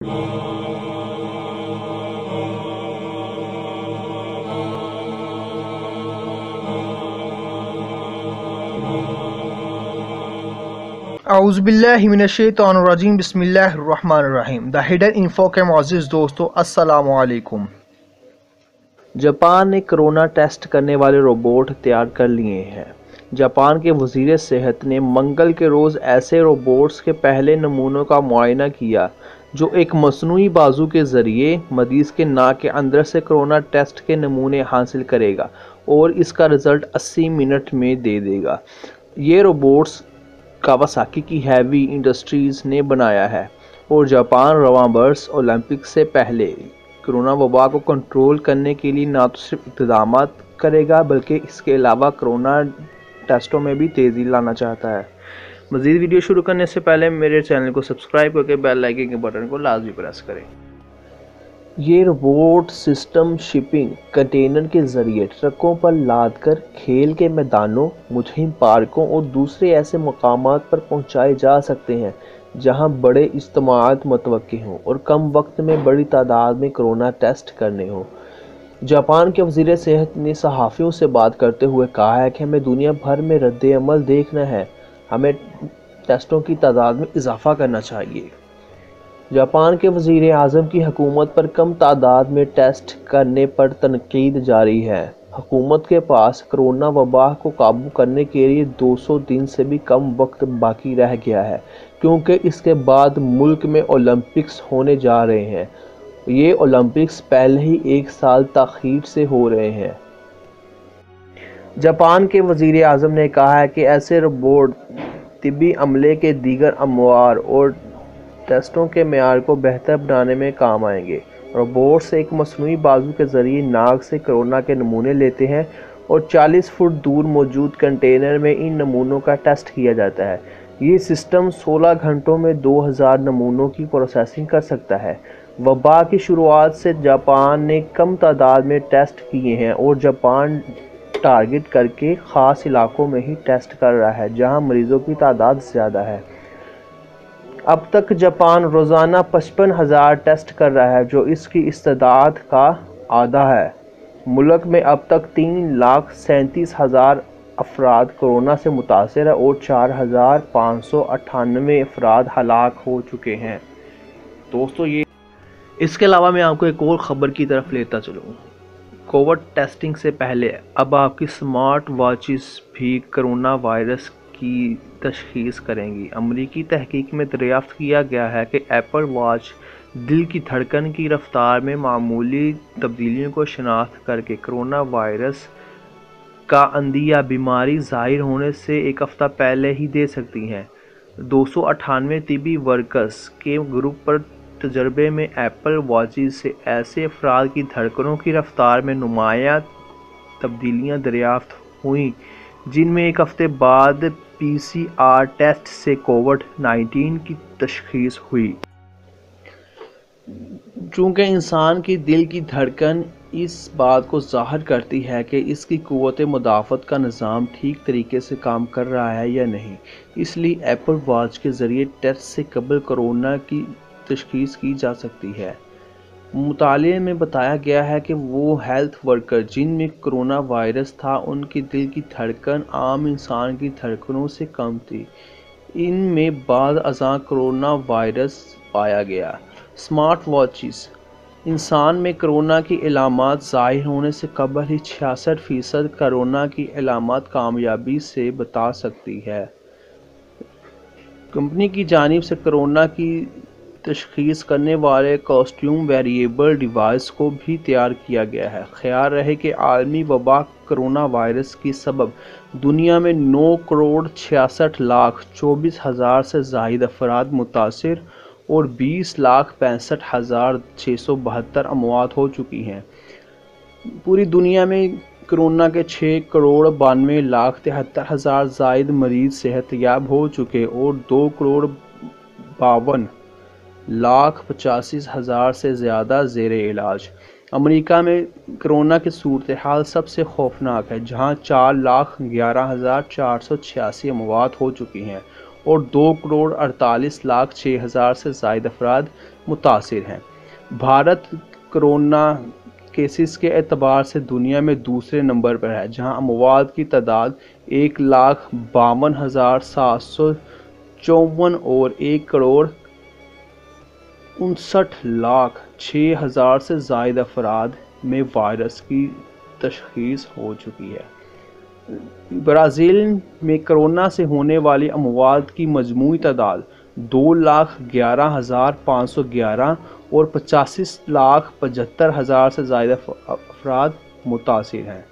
اعوذ باللہ من الشیطان الرجیم بسم اللہ الرحمن الرحیم دا ہڈن انفو کے معزز دوستو السلام علیکم۔ جاپان نے کرونا ٹیسٹ کرنے والے روبوٹ تیار کر لیے ہیں۔ جاپان کے وزیر صحت نے منگل کے روز ایسے روبوٹس کے پہلے نمونوں کا معائنہ کیا جو ایک مصنوعی بازو کے ذریعے مریض کے ناک کے اندر سے کرونا ٹیسٹ کے نمونے حاصل کرے گا اور اس کا رزلٹ 80 منٹ میں دے دے گا۔ یہ روبوٹس کاواساکی کی ہیوی انڈسٹریز نے بنایا ہے اور جاپان رواں برس اولمپکس سے پہلے کرونا وبا کو کنٹرول کرنے کے لیے نہ تو صرف اقدامات کرے گا بلکہ اس کے علاوہ کرونا ٹیسٹوں میں بھی تیزی لانا چاہتا ہے۔ مزید ویڈیو شروع کرنے سے پہلے میرے چینل کو سبسکرائب کر کے بیل آئیکن کے بٹن کو لازمی پریس کریں۔ یہ روبوٹ سسٹم شپنگ کنٹینر کے ذریعے ٹرکوں پر لاد کر کھیل کے میدانوں، مہم پارکوں اور دوسرے ایسے مقامات پر پہنچائے جا سکتے ہیں جہاں بڑے اجتماعات متوقع ہوں اور کم وقت میں بڑی تعداد میں کرونا ٹیسٹ کرنے ہوں۔ جاپان کے وزیر صحت نے صحافیوں سے بات کرتے ہوئے کہا ہے کہ ہمیں دنیا بھر میں رد عمل دیکھنا ہے، ہمیں ٹیسٹوں کی تعداد میں اضافہ کرنا چاہیے۔ جاپان کے وزیر اعظم کی حکومت پر کم تعداد میں ٹیسٹ کرنے پر تنقید جاری ہے۔ حکومت کے پاس کرونا وبا کو قابو کرنے کے لیے 200 دن سے بھی کم وقت باقی رہ گیا ہے کیونکہ اس کے بعد ملک میں اولمپکس ہونے جا رہے ہیں۔ یہ اولمپکس پہلے ہی 1 سال تاخیر سے ہو رہے ہیں۔ جاپان کے وزیر اعظم نے کہا ہے کہ ایسے روبوٹ طبی عملے کے دیگر امور اور ٹیسٹوں کے معیار کو بہتر بنانے میں کام آئیں گے۔ روبوٹس ایک مصنوعی بازو کے ذریعے ناک سے کرونا کے نمونے لیتے ہیں اور 40 فٹ دور موجود کنٹینر میں ان نمونوں کا ٹیسٹ کیا جاتا ہے۔ یہ سسٹم 16 گھنٹوں میں 2000 نمونوں کی پروسیسنگ کر سکتا ہے۔ وبا کی شروعات سے جاپان نے کم تعداد میں ٹیسٹ کیے ہیں اور جاپان ٹارگٹ کر کے خاص علاقوں میں ہی ٹیسٹ کر رہا ہے جہاں مریضوں کی تعداد زیادہ ہے۔ اب تک جاپان روزانہ 55,000 ٹیسٹ کر رہا ہے جو اس کی استعداد کا آدھا ہے۔ ملک میں اب تک 3,37,000 افراد کورونا سے متاثر ہیں اور 4,598 افراد ہلاک ہو چکے ہیں۔ دوستو اس کے علاوہ میں آپ کو ایک اور خبر کی طرف لیتا چلوں۔ کووڈ ٹیسٹنگ سے پہلے اب آپ کی سمارٹ واچز بھی کرونا وائرس کی تشخیص کریں گی۔ امریکی تحقیق میں دریافت کیا گیا ہے کہ ایپل واچ دل کی دھڑکن کی رفتار میں معمولی تبدیلیوں کو شناخت کر کے کرونا وائرس کا اندھی یا بیماری ظاہر ہونے سے 1 ہفتہ پہلے ہی دے سکتی ہیں۔ 298 طبی ورکرز کے گروپ پر تجربے میں ایپل واچز سے ایسے افراد کی دھڑکنوں کی رفتار میں نمایاں تبدیلیاں دریافت ہوئیں جن میں 1 ہفتے بعد PCR ٹیسٹ سے کووڈ-19 کی تشخیص ہوئی۔ چونکہ انسان کی دل کی دھڑکن اس بات کو ظاہر کرتی ہے کہ اس کی قوت مدافعت کا نظام ٹھیک طریقے سے کام کر رہا ہے یا نہیں، اس لیے ایپل واچ کے ذریعے ٹیسٹ سے قبل کورونا کی تشخیص کی جا سکتی ہے۔ مطالعے میں بتایا گیا ہے کہ وہ ہیلتھ ورکر جن میں کرونا وائرس تھا ان کی دل کی دھڑکن عام انسان کی دھڑکنوں سے کم تھی۔ ان میں بعض ازاں کرونا وائرس پایا گیا۔ سمارٹ واچز انسان میں کرونا کی علامات ظاہر ہونے سے قبل ہی 66% کرونا کی علامات کامیابی سے بتا سکتی ہے۔ کمپنی کی جانب سے کرونا کی تشخیص کرنے والے کاسٹیوم ویریبل ڈیوائس کو بھی تیار کیا گیا ہے۔ خیال رہے کہ عالمی وبا کرونا وائرس کی سبب دنیا میں 9,66,24,000 سے زائد افراد متاثر اور 20,65,672 اموات ہو چکی ہیں۔ پوری دنیا میں کرونا کے 6,92,73,000 زائد مریض صحت یاب ہو چکے اور 2,52,85,000 سے زیادہ زیر علاج۔ امریکہ میں کرونا کی صورتحال سب سے خوفناک ہے جہاں 4,11,486 اموات ہو چکی ہیں اور 2,48,06,000 سے زائد افراد متاثر ہیں۔ بھارت کرونا کیسز کے اعتبار سے دنیا میں دوسرے نمبر پر ہے، جہاں اموات کی تعداد 1,52,754 اور 1,59,06,000 سے زائد افراد میں وائرس کی تشخیص ہو چکی ہے۔ برازیل میں کرونا سے ہونے والی اموات کی مجموعی تعداد 2,11,511 اور 85,75,000 سے زائد افراد متاثر ہیں۔